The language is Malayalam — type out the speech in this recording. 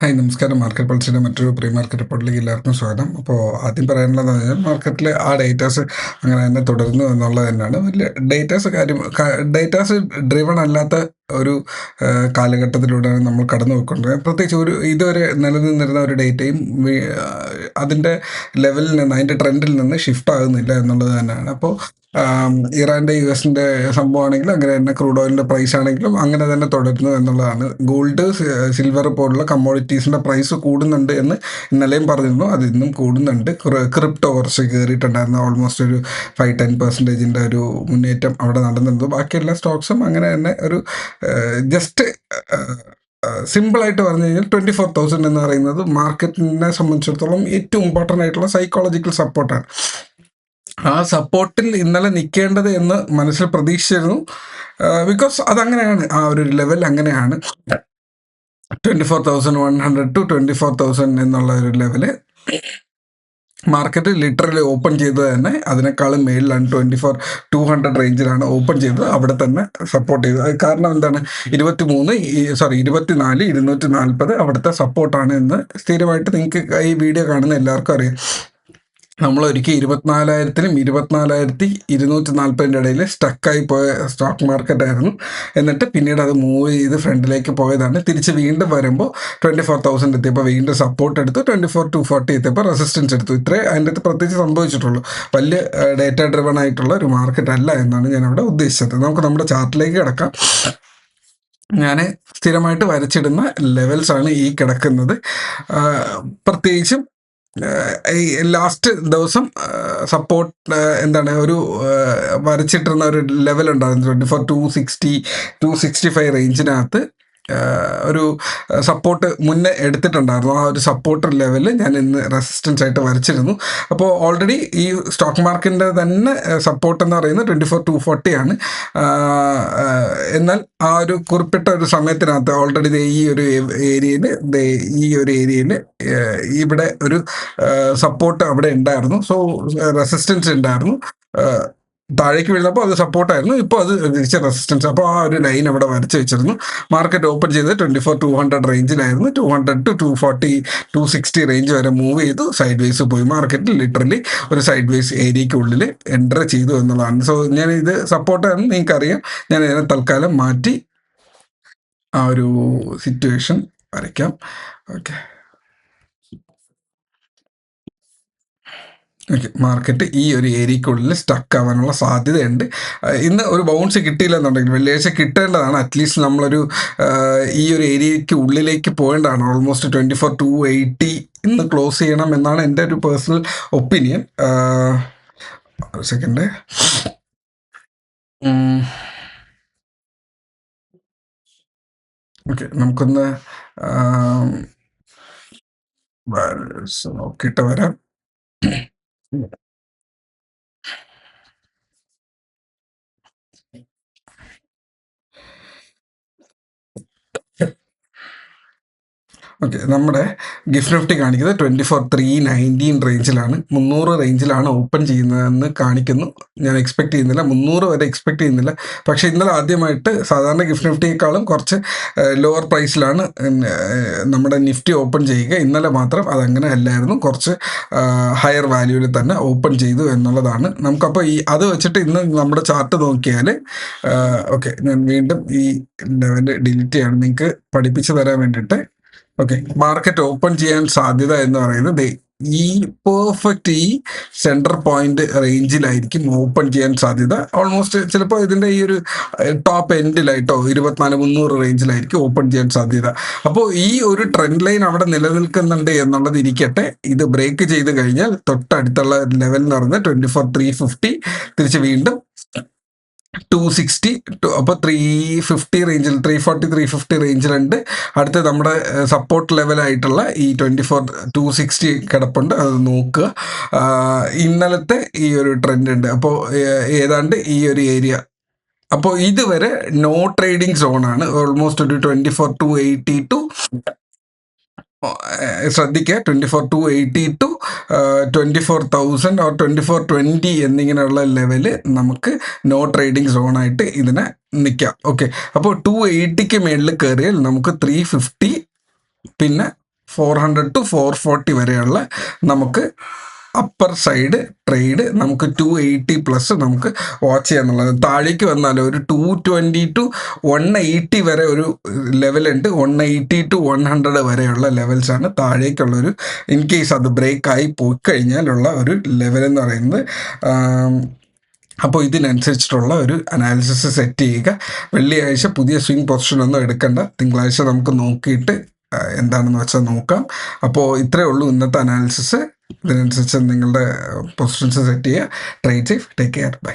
ഹായ് നമസ്കാരം. മാർക്കറ്റ് പൾസിൻ്റെ മറ്റൊരു പ്രീ മാർക്കറ്റ് റിപ്പോർട്ടിലേക്ക് എല്ലാവർക്കും സ്വാഗതം. അപ്പോൾ ആദ്യം പറയാനുള്ളത് പറഞ്ഞാൽ മാർക്കറ്റിൽ ആ ഡേറ്റാസ് അങ്ങനെ തന്നെ തുടരുന്നു എന്നുള്ളത് തന്നെയാണ്. വലിയ ഡേറ്റാസ് ഡ്രിവൺ അല്ലാത്ത ഒരു കാലഘട്ടത്തിലൂടെയാണ് നമ്മൾ കടന്നു പോയിക്കൊണ്ടിരുന്നത്. പ്രത്യേകിച്ച് ഇതുവരെ നിലനിന്നിരുന്ന ഒരു ഡേറ്റയും അതിൻ്റെ ലെവലിൽ നിന്ന്, അതിൻ്റെ ട്രെൻഡിൽ നിന്ന് ഷിഫ്റ്റ് ആകുന്നില്ല എന്നുള്ളത് തന്നെയാണ്. അപ്പോൾ ഇറാൻ്റെ യുഎസിൻ്റെ സംഭവമാണെങ്കിലും അങ്ങനെ തന്നെ ക്രൂഡ് ഓയിലിൻ്റെ പ്രൈസ് ആണെങ്കിലും അങ്ങനെ തന്നെ തുടരുന്നു എന്നുള്ളതാണ്. ഗോൾഡ്, സിൽവർ പോലുള്ള കമ്മോഡിറ്റീസിൻ്റെ പ്രൈസ് കൂടുന്നുണ്ട് എന്ന് ഇന്നലെയും പറഞ്ഞിരുന്നു. അത് ഇന്നും കൂടുന്നുണ്ട്. ക്രിപ്റ്റോ കുറച്ച് കയറിയിട്ടുണ്ടായിരുന്നു. ഓൾമോസ്റ്റ് ഒരു 5-10% ഒരു മുന്നേറ്റം അവിടെ നടന്നിരുന്നു. ബാക്കി എല്ലാ സ്റ്റോക്സും അങ്ങനെ തന്നെ ഒരു ജസ്റ്റ് സിമ്പിളായിട്ട് പറഞ്ഞു കഴിഞ്ഞാൽ 24,000 എന്ന് പറയുന്നത് മാർക്കറ്റിനെ സംബന്ധിച്ചിടത്തോളം ഏറ്റവും ഇമ്പോർട്ടൻ്റ് ആയിട്ടുള്ള സൈക്കോളജിക്കൽ സപ്പോർട്ടാണ്. ആ സപ്പോർട്ടിൽ ഇന്നലെ നിൽക്കേണ്ടത് എന്ന് മനസ്സിൽ പ്രതീക്ഷിച്ചിരുന്നു. ബിക്കോസ് അതങ്ങനെയാണ്, ആ ഒരു ലെവൽ അങ്ങനെയാണ്. 24,100 to 24,000 എന്നുള്ള ഒരു ലെവല് മാർക്കറ്റ് ലിറ്ററലി ഓപ്പൺ ചെയ്തത് തന്നെ അതിനേക്കാളും മേളിലാണ്. 24,200 റേഞ്ചിലാണ് ഓപ്പൺ ചെയ്തത്. അവിടെ തന്നെ സപ്പോർട്ട് ചെയ്തത്. അത് കാരണം എന്താണ്? 24,240 അവിടുത്തെ സപ്പോർട്ടാണ് എന്ന് സ്ഥിരമായിട്ട് നിങ്ങൾക്ക് ഈ വീഡിയോ കാണുന്ന എല്ലാവർക്കും അറിയാം. നമ്മളൊരിക്കൽ 24,000-നും 24,240 ഇടയിൽ സ്റ്റക്കായി പോയ സ്റ്റോക്ക് മാർക്കറ്റായിരുന്നു. എന്നിട്ട് പിന്നീട് അത് മൂവ് ചെയ്ത് ഫ്രണ്ടിലേക്ക് പോയതാണ്. തിരിച്ച് വീണ്ടും വരുമ്പോൾ 24,000 എത്തിയപ്പോൾ വീണ്ടും സപ്പോർട്ട് എടുത്തു. 24,240 എത്തിയപ്പോൾ റെസിസ്റ്റൻസ് എടുത്തു. ഇത്രേ അതിൻ്റെ അകത്ത് പ്രത്യേകിച്ച് സംഭവിച്ചിട്ടുള്ളൂ. വലിയ ഡേറ്റ ഡ്രിവൺ ആയിട്ടുള്ള ഒരു മാർക്കറ്റ് അല്ല എന്നാണ് ഞാനവിടെ ഉദ്ദേശിച്ചത്. നമുക്ക് നമ്മുടെ ചാർട്ടിലേക്ക് കിടക്കാം. ഞാൻ സ്ഥിരമായിട്ട് വരച്ചിടുന്ന ലെവൽസാണ് ഈ കിടക്കുന്നത്. പ്രത്യേകിച്ചും ഈ ലാസ്റ്റ് ദിവസം സപ്പോർട്ട് ഒരു വരച്ചിട്ടിരുന്ന ഒരു ലെവൽ ഉണ്ടായിരുന്നു. 265 റേഞ്ചിനകത്ത് ഒരു സപ്പോർട്ട് മുന്നേ എടുത്തിട്ടുണ്ടായിരുന്നു. ആ ഒരു സപ്പോർട്ട് ലെവൽ ഞാൻ ഇന്ന് റെസിസ്റ്റൻസ് ആയിട്ട് വരച്ചിരുന്നു. അപ്പോൾ ഓൾറെഡി ഈ സ്റ്റോക്ക് മാർക്കറ്റിൻ്റെ തന്നെ സപ്പോർട്ട് എന്ന് പറയുന്നത് 24,240 ആണ്. എന്നാൽ ആ ഒരു കുറിപ്പിട്ട ഒരു സമയത്തിനകത്ത് ഓൾറെഡി ഈ ഒരു ഏരിയയിൽ ഇവിടെ ഒരു സപ്പോർട്ട് അവിടെ ഉണ്ടായിരുന്നു. സോ റെസിസ്റ്റൻസ് ഉണ്ടായിരുന്നു. താഴേക്ക് വീഴുന്നപ്പോൾ അത് സപ്പോർട്ടായിരുന്നു. ഇപ്പോൾ അത് തിരിച്ച റെസിസ്റ്റൻസ്. അപ്പോൾ ആ ഒരു ലൈൻ അവിടെ വരച്ച് വെച്ചിരുന്നു. മാർക്കറ്റ് ഓപ്പൺ ചെയ്തത് 24,200 റേഞ്ചിലായിരുന്നു. 200 to 240, 260 റേഞ്ച് വരെ മൂവ് ചെയ്തു. സൈഡ് വേസ് പോയി. മാർക്കറ്റിൽ ലിറ്ററലി ഒരു സൈഡ് വേസ് ഏരിയയ്ക്കുള്ളിൽ എൻ്റർ ചെയ്തു എന്നുള്ളതാണ്. സോ ഞാൻ ഇത് സപ്പോർട്ടാണെന്ന് നിങ്ങൾക്കറിയാം. ഞാൻ ഇതിനെ തൽക്കാലം മാറ്റി ആ ഒരു സിറ്റുവേഷൻ വരയ്ക്കാം. ഓക്കെ, മാർക്കറ്റ് ഈ ഒരു ഏരിയക്കുള്ളിൽ സ്റ്റക്ക് ആവാനുള്ള സാധ്യതയുണ്ട്. ഇന്ന് ഒരു ബൗൺസ് കിട്ടിയില്ലെന്നുണ്ടെങ്കിൽ വെള്ളിയാഴ്ച കിട്ടേണ്ടതാണ്. അറ്റ്ലീസ്റ്റ് നമ്മളൊരു ഈ ഒരു ഏരിയയ്ക്ക് ഉള്ളിലേക്ക് പോകേണ്ടതാണ്. ഓൾമോസ്റ്റ് 24,280 ഇന്ന് ക്ലോസ് ചെയ്യണം എന്നാണ് എൻ്റെ ഒരു പേഴ്സണൽ ഒപ്പീനിയൻ. സെക്കൻഡ്, ഓക്കെ, നമുക്കൊന്ന് നോക്കിയിട്ട് വരാം. ഓക്കെ, നമ്മുടെ ഗിഫ്റ്റ് നിഫ്റ്റി കാണിക്കുന്നത് 24,319 റേഞ്ചിലാണ്. 300 റേഞ്ചിലാണ് ഓപ്പൺ ചെയ്യുന്നതെന്ന് കാണിക്കുന്നു. ഞാൻ എക്സ്പെക്ട് ചെയ്യുന്നില്ല, 300 വരെ എക്സ്പെക്ട് ചെയ്യുന്നില്ല. പക്ഷേ ഇന്നലെ ആദ്യമായിട്ട് സാധാരണ ഗിഫ്റ്റ് നിഫ്റ്റിയേക്കാളും കുറച്ച് ലോവർ പ്രൈസിലാണ് നമ്മുടെ നിഫ്റ്റി ഓപ്പൺ ചെയ്യുക. ഇന്നലെ മാത്രം അതങ്ങനെ അല്ലായിരുന്നു, കുറച്ച് ഹയർ വാല്യൂവിൽ തന്നെ ഓപ്പൺ ചെയ്തു എന്നുള്ളതാണ്. നമുക്കപ്പോൾ അത് വെച്ചിട്ട് ഇന്ന് നമ്മുടെ ചാർട്ട് നോക്കിയാൽ, ഓക്കെ, ഞാൻ വീണ്ടും ഈ ലെവൽ ഡിലീറ്റ് ചെയ്യണം നിങ്ങൾക്ക് പഠിപ്പിച്ച് തരാൻ വേണ്ടിയിട്ട്. ഓക്കെ, മാർക്കറ്റ് ഓപ്പൺ ചെയ്യാൻ സാധ്യത എന്ന് പറയുന്നത് ഈ പെർഫെക്റ്റ് ഈ സെൻറ്റർ പോയിന്റ് റേഞ്ചിലായിരിക്കും ഓപ്പൺ ചെയ്യാൻ സാധ്യത. ഓൾമോസ്റ്റ് ചിലപ്പോൾ ഇതിൻ്റെ ഈ ഒരു ടോപ്പ് എൻഡിലായിട്ടോ 24,300 റേഞ്ചിലായിരിക്കും ഓപ്പൺ ചെയ്യാൻ സാധ്യത. അപ്പോൾ ഈ ഒരു ട്രെൻഡ് ലൈൻ അവിടെ നിലനിൽക്കുന്നുണ്ട് എന്നുള്ളത് ഇരിക്കട്ടെ. ഇത് ബ്രേക്ക് ചെയ്ത് കഴിഞ്ഞാൽ തൊട്ടടുത്തുള്ള ലെവൽ എന്ന് പറയുന്നത് 24,350, തിരിച്ച് വീണ്ടും 260, അപ്പോൾ 350 റേഞ്ചിൽ, 340, 350 റേഞ്ചിലുണ്ട്. അടുത്ത് നമ്മുടെ സപ്പോർട്ട് ലെവലായിട്ടുള്ള ഈ 24,260 കിടപ്പുണ്ട്. അത് നോക്കുക. ഇന്നലത്തെ ഈ ഒരു ട്രെൻഡ് ഉണ്ട്. അപ്പോൾ ഏതാണ്ട് ഈ ഒരു ഏരിയ, അപ്പോൾ ഇതുവരെ നോ ട്രേഡിംഗ് സോണാണ്. ഓൾമോസ്റ്റ് ഒരു 24,280 ടു, ശ്രദ്ധിക്കുക, 24,280 ടു 24,000 ഓർ 24,20 എന്നിങ്ങനെയുള്ള ലെവല് നമുക്ക് നോ ട്രേഡിംഗ് സോണായിട്ട് ഇതിനെ നിൽക്കാം. ഓക്കെ, അപ്പോൾ 280ക്ക് മേളിൽ കയറിയാൽ നമുക്ക് 350, പിന്നെ 400 to 440 വരെയുള്ള നമുക്ക് അപ്പർ സൈഡ് ട്രേഡ് നമുക്ക് 280+ നമുക്ക് വാച്ച് ചെയ്യാന്നുള്ളത്. താഴേക്ക് വന്നാൽ ഒരു 220 to 180 വരെ ഒരു ലെവലുണ്ട്. 180 to 100 വരെയുള്ള ലെവൽസാണ് താഴേക്കുള്ളൊരു, ഇൻ കേസ് അത് ബ്രേക്കായി പോയി കഴിഞ്ഞാലുള്ള ഒരു ലെവൽ എന്ന് പറയുന്നത്. അപ്പോൾ ഇതിനനുസരിച്ചിട്ടുള്ള ഒരു അനാലിസിസ് സെറ്റ് ചെയ്യുക. വെള്ളിയാഴ്ച പുതിയ സ്വിംഗ് പൊസിഷനൊന്നും എടുക്കണ്ട. തിങ്കളാഴ്ച നമുക്ക് നോക്കിയിട്ട് എന്താണെന്ന് വെച്ചാൽ നോക്കാം. അപ്പോൾ ഇത്രയേ ഉള്ളൂ ഇന്നത്തെ അനാലിസിസ്. ഇതിനനുസരിച്ച് നിങ്ങളുടെ പൊസിഷൻസ് സെറ്റ് ചെയ്യുക. Trade safe. Take care. By.